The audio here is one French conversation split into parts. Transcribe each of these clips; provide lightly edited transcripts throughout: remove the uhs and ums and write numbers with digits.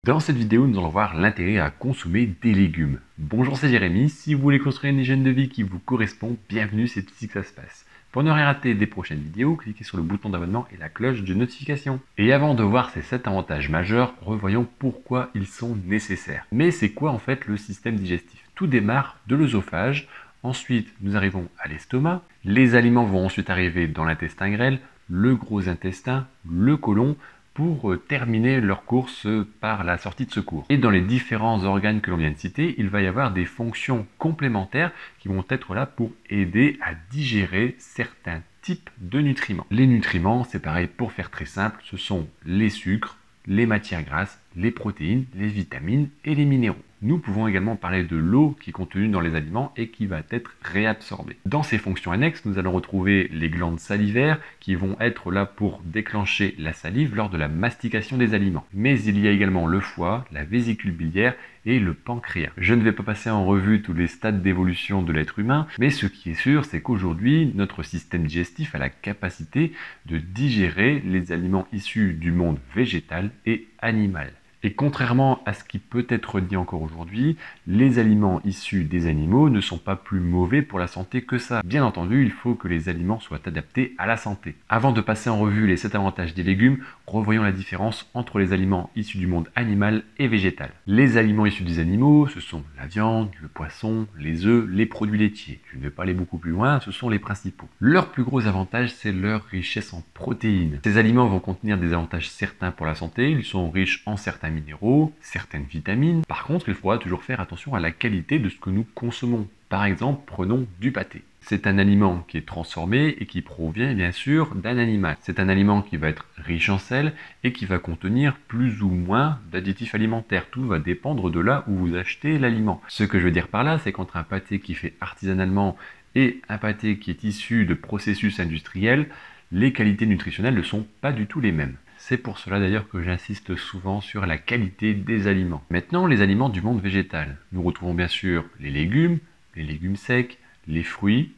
Dans cette vidéo, nous allons voir l'intérêt à consommer des légumes. Bonjour, c'est Jérémy. Si vous voulez construire une hygiène de vie qui vous correspond, bienvenue, c'est ici que ça se passe. Pour ne rien rater des prochaines vidéos, cliquez sur le bouton d'abonnement et la cloche de notification. Et avant de voir ces 7 avantages majeurs, revoyons pourquoi ils sont nécessaires. Mais c'est quoi en fait le système digestif? Tout démarre de l'œsophage, ensuite nous arrivons à l'estomac, les aliments vont ensuite arriver dans l'intestin grêle, le gros intestin, le côlon, pour terminer leur course par la sortie de secours. Et dans les différents organes que l'on vient de citer, il va y avoir des fonctions complémentaires qui vont être là pour aider à digérer certains types de nutriments. Les nutriments, c'est pareil, pour faire très simple, ce sont les sucres, les matières grasses, les protéines, les vitamines et les minéraux. Nous pouvons également parler de l'eau qui est contenue dans les aliments et qui va être réabsorbée. Dans ces fonctions annexes, nous allons retrouver les glandes salivaires qui vont être là pour déclencher la salive lors de la mastication des aliments. Mais il y a également le foie, la vésicule biliaire et le pancréas. Je ne vais pas passer en revue tous les stades d'évolution de l'être humain, mais ce qui est sûr, c'est qu'aujourd'hui, notre système digestif a la capacité de digérer les aliments issus du monde végétal et animal. Et contrairement à ce qui peut être dit encore aujourd'hui, les aliments issus des animaux ne sont pas plus mauvais pour la santé que ça. Bien entendu, il faut que les aliments soient adaptés à la santé. Avant de passer en revue les 7 avantages des légumes, revoyons la différence entre les aliments issus du monde animal et végétal. Les aliments issus des animaux, ce sont la viande, le poisson, les œufs, les produits laitiers. Je ne vais pas aller beaucoup plus loin, ce sont les principaux. Leur plus gros avantage, c'est leur richesse en protéines. Ces aliments vont contenir des avantages certains pour la santé, ils sont riches en certains minéraux, certaines vitamines. Par contre, il faudra toujours faire attention à la qualité de ce que nous consommons. Par exemple, prenons du pâté. C'est un aliment qui est transformé et qui provient bien sûr d'un animal. C'est un aliment qui va être riche en sel et qui va contenir plus ou moins d'additifs alimentaires. Tout va dépendre de là où vous achetez l'aliment. Ce que je veux dire par là, c'est qu'entre un pâté qui est fait artisanalement et un pâté qui est issu de processus industriels, les qualités nutritionnelles ne sont pas du tout les mêmes. C'est pour cela d'ailleurs que j'insiste souvent sur la qualité des aliments. Maintenant, les aliments du monde végétal. Nous retrouvons bien sûr les légumes secs, les fruits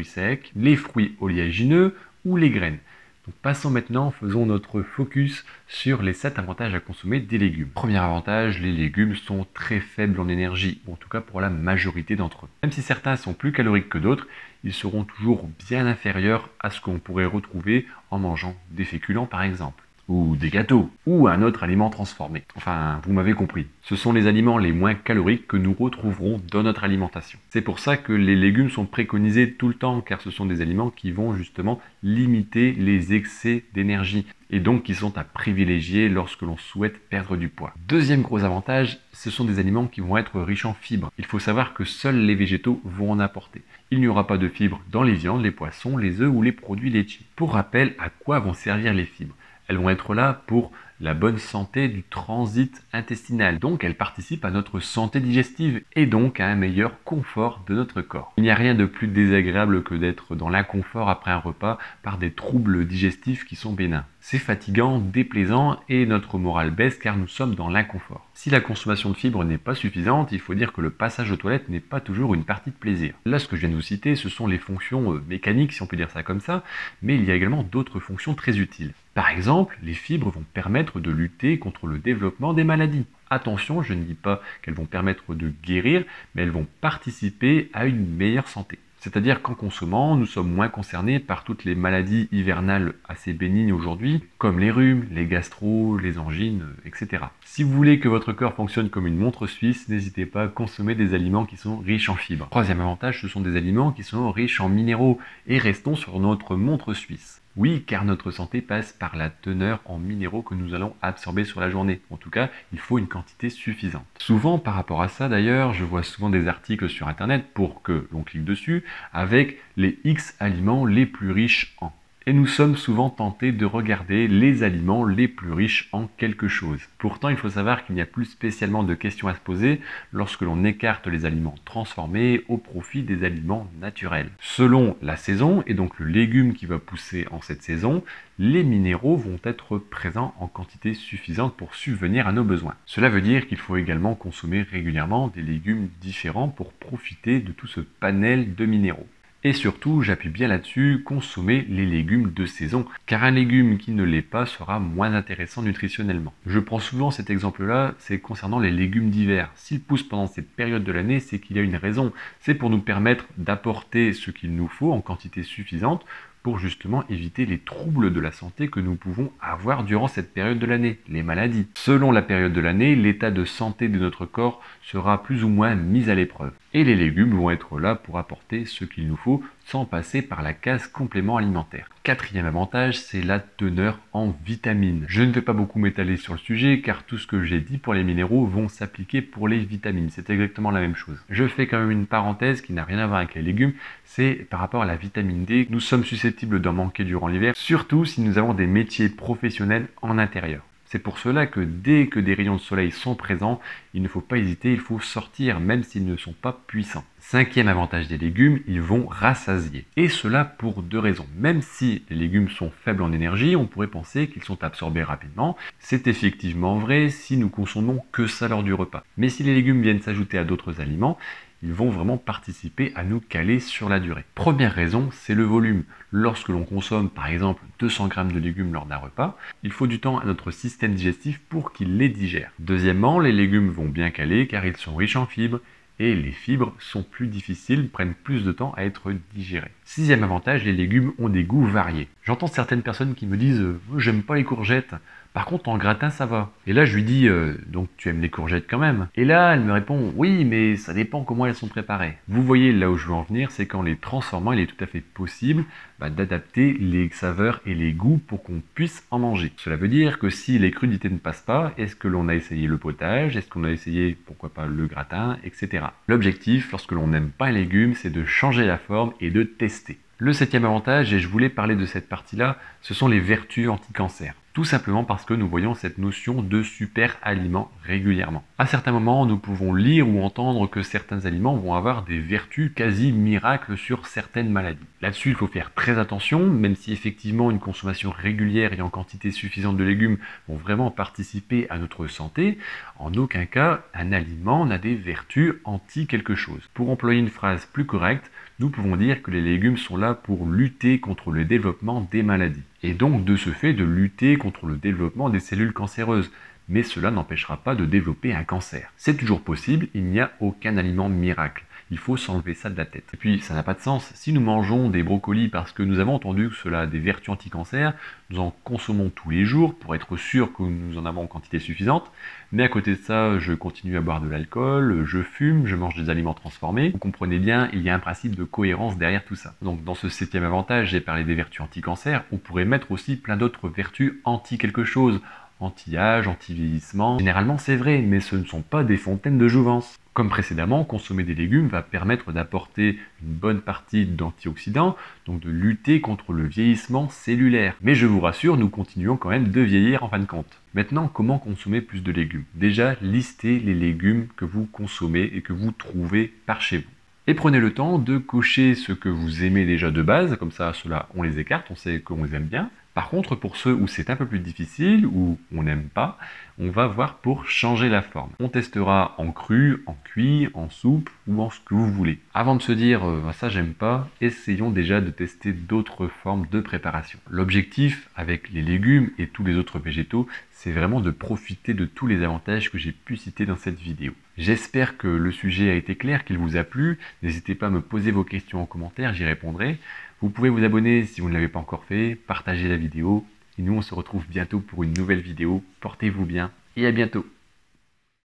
secs, les fruits oléagineux ou les graines. Donc passons maintenant, faisons notre focus sur les 7 avantages à consommer des légumes. Premier avantage, les légumes sont très faibles en énergie, ou en tout cas pour la majorité d'entre eux. Même si certains sont plus caloriques que d'autres, ils seront toujours bien inférieurs à ce qu'on pourrait retrouver en mangeant des féculents par exemple, ou des gâteaux, ou un autre aliment transformé. Enfin, vous m'avez compris. Ce sont les aliments les moins caloriques que nous retrouverons dans notre alimentation. C'est pour ça que les légumes sont préconisés tout le temps, car ce sont des aliments qui vont justement limiter les excès d'énergie, et donc qui sont à privilégier lorsque l'on souhaite perdre du poids. Deuxième gros avantage, ce sont des aliments qui vont être riches en fibres. Il faut savoir que seuls les végétaux vont en apporter. Il n'y aura pas de fibres dans les viandes, les poissons, les œufs ou les produits laitiers. Pour rappel, à quoi vont servir les fibres ? Elles vont être là pour la bonne santé du transit intestinal. Donc elles participent à notre santé digestive et donc à un meilleur confort de notre corps. Il n'y a rien de plus désagréable que d'être dans l'inconfort après un repas par des troubles digestifs qui sont bénins. C'est fatigant, déplaisant et notre morale baisse car nous sommes dans l'inconfort. Si la consommation de fibres n'est pas suffisante, il faut dire que le passage aux toilettes n'est pas toujours une partie de plaisir. Là, ce que je viens de vous citer, ce sont les fonctions mécaniques, si on peut dire ça comme ça, mais il y a également d'autres fonctions très utiles. Par exemple, les fibres vont permettre de lutter contre le développement des maladies. Attention, je ne dis pas qu'elles vont permettre de guérir, mais elles vont participer à une meilleure santé. C'est-à-dire qu'en consommant, nous sommes moins concernés par toutes les maladies hivernales assez bénignes aujourd'hui, comme les rhumes, les gastro, les angines, etc. Si vous voulez que votre corps fonctionne comme une montre suisse, n'hésitez pas à consommer des aliments qui sont riches en fibres. Troisième avantage, ce sont des aliments qui sont riches en minéraux. Et restons sur notre montre suisse. Oui, car notre santé passe par la teneur en minéraux que nous allons absorber sur la journée. En tout cas, il faut une quantité suffisante. Souvent, par rapport à ça d'ailleurs, je vois souvent des articles sur internet pour que l'on clique dessus avec les X aliments les plus riches en. Et nous sommes souvent tentés de regarder les aliments les plus riches en quelque chose. Pourtant, il faut savoir qu'il n'y a plus spécialement de questions à se poser lorsque l'on écarte les aliments transformés au profit des aliments naturels. Selon la saison, et donc le légume qui va pousser en cette saison, les minéraux vont être présents en quantité suffisante pour subvenir à nos besoins. Cela veut dire qu'il faut également consommer régulièrement des légumes différents pour profiter de tout ce panel de minéraux. Et surtout, j'appuie bien là-dessus, consommer les légumes de saison, car un légume qui ne l'est pas sera moins intéressant nutritionnellement. Je prends souvent cet exemple-là, c'est concernant les légumes d'hiver. S'ils poussent pendant cette période de l'année, c'est qu'il y a une raison. C'est pour nous permettre d'apporter ce qu'il nous faut en quantité suffisante pour justement éviter les troubles de la santé que nous pouvons avoir durant cette période de l'année, les maladies. Selon la période de l'année, l'état de santé de notre corps sera plus ou moins mis à l'épreuve. Et les légumes vont être là pour apporter ce qu'il nous faut sans passer par la case complément alimentaire. Quatrième avantage, c'est la teneur en vitamines. Je ne vais pas beaucoup m'étaler sur le sujet car tout ce que j'ai dit pour les minéraux vont s'appliquer pour les vitamines. C'est exactement la même chose. Je fais quand même une parenthèse qui n'a rien à voir avec les légumes, c'est par rapport à la vitamine D. Nous sommes susceptibles d'en manquer durant l'hiver, surtout si nous avons des métiers professionnels en intérieur. C'est pour cela que dès que des rayons de soleil sont présents, il ne faut pas hésiter, il faut sortir même s'ils ne sont pas puissants. Cinquième avantage des légumes, ils vont rassasier. Et cela pour deux raisons. Même si les légumes sont faibles en énergie, on pourrait penser qu'ils sont absorbés rapidement. C'est effectivement vrai si nous consommons que ça lors du repas. Mais si les légumes viennent s'ajouter à d'autres aliments, ils vont vraiment participer à nous caler sur la durée. Première raison, c'est le volume. Lorsque l'on consomme par exemple 200 g de légumes lors d'un repas, il faut du temps à notre système digestif pour qu'il les digère. Deuxièmement, les légumes vont bien caler car ils sont riches en fibres et les fibres sont plus difficiles, prennent plus de temps à être digérées. Sixième avantage, les légumes ont des goûts variés. J'entends certaines personnes qui me disent « j'aime pas les courgettes ». Par contre, en gratin, ça va. Et là, je lui dis, donc tu aimes les courgettes quand même? Et là, elle me répond, oui, mais ça dépend comment elles sont préparées. Vous voyez là où je veux en venir, c'est qu'en les transformant, il est tout à fait possible d'adapter les saveurs et les goûts pour qu'on puisse en manger. Cela veut dire que si les crudités ne passent pas, est-ce que l'on a essayé le potage? Est-ce qu'on a essayé, pourquoi pas, le gratin, etc. L'objectif, lorsque l'on n'aime pas un légume, c'est de changer la forme et de tester. Le septième avantage, et je voulais parler de cette partie-là, ce sont les vertus anti-cancer. Tout simplement parce que nous voyons cette notion de super aliment régulièrement. À certains moments, nous pouvons lire ou entendre que certains aliments vont avoir des vertus quasi miracles sur certaines maladies. Là-dessus, il faut faire très attention, même si effectivement une consommation régulière et en quantité suffisante de légumes vont vraiment participer à notre santé, en aucun cas un aliment n'a des vertus anti quelque chose. Pour employer une phrase plus correcte, nous pouvons dire que les légumes sont là pour lutter contre le développement des maladies. Et donc de ce fait de lutter contre le développement des cellules cancéreuses. Mais cela n'empêchera pas de développer un cancer. C'est toujours possible, il n'y a aucun aliment miracle. Il faut s'enlever ça de la tête. Et puis, ça n'a pas de sens. Si nous mangeons des brocolis parce que nous avons entendu que cela a des vertus anti-cancer, nous en consommons tous les jours pour être sûr que nous en avons en quantité suffisante. Mais à côté de ça, je continue à boire de l'alcool, je fume, je mange des aliments transformés. Vous comprenez bien, il y a un principe de cohérence derrière tout ça. Donc, dans ce septième avantage, j'ai parlé des vertus anti-cancer. On pourrait mettre aussi plein d'autres vertus anti-quelque chose. Anti-âge, anti-vieillissement. Généralement, c'est vrai, mais ce ne sont pas des fontaines de jouvence. Comme précédemment, consommer des légumes va permettre d'apporter une bonne partie d'antioxydants, donc de lutter contre le vieillissement cellulaire. Mais je vous rassure, nous continuons quand même de vieillir en fin de compte. Maintenant, comment consommer plus de légumes? Déjà, listez les légumes que vous consommez et que vous trouvez par chez vous. Et prenez le temps de cocher ce que vous aimez déjà de base, comme ça, ceux-là, on les écarte, on sait qu'on les aime bien. Par contre, pour ceux où c'est un peu plus difficile, où on n'aime pas, on va voir pour changer la forme. On testera en cru, en cuit, en soupe ou en ce que vous voulez. Avant de se dire ça j'aime pas, essayons déjà de tester d'autres formes de préparation. L'objectif avec les légumes et tous les autres végétaux, c'est vraiment de profiter de tous les avantages que j'ai pu citer dans cette vidéo. J'espère que le sujet a été clair, qu'il vous a plu. N'hésitez pas à me poser vos questions en commentaire, j'y répondrai. Vous pouvez vous abonner si vous ne l'avez pas encore fait, partager la vidéo. Et nous, on se retrouve bientôt pour une nouvelle vidéo. Portez-vous bien et à bientôt.